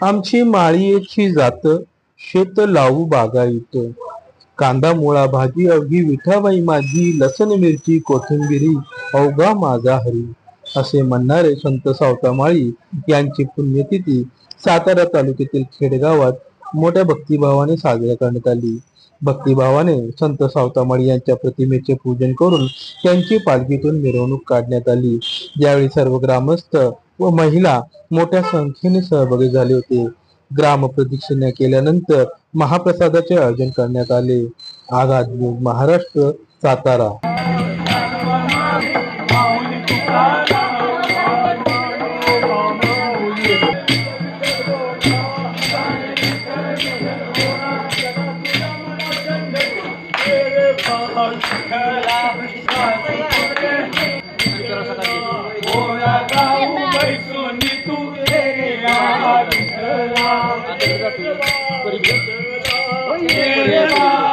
आमची माळीची जात, शेत लावू बागायत। कांदा मुळा भाजी अवघी विठाबाई माझी, लसण मिरची कोथिंबिरी अवघा माझा हरी। असे म्हणणारे संत सावतामाळी यांची पुण्यतिथी सातारा तालुक्यातील खेडगावात मोठ्या भक्तिभावाने साजरी करण्यात आली। भक्तिभावाने संत सावतामाळी यांच्या प्रतिमेचे पूजन करून त्यांची पालखीतून मिरवणूक काढण्यात आली। यावेळी सर्व ग्रामस्थ व महिला मोठ्या संख्येने सहभागी झाले होते। ग्राम प्रदक्षिणा केल्यानंतर महाप्रसादाचे आयोजन करण्यात आले। आझाद न्यूज महाराष्ट्र, सातारा। Yeah.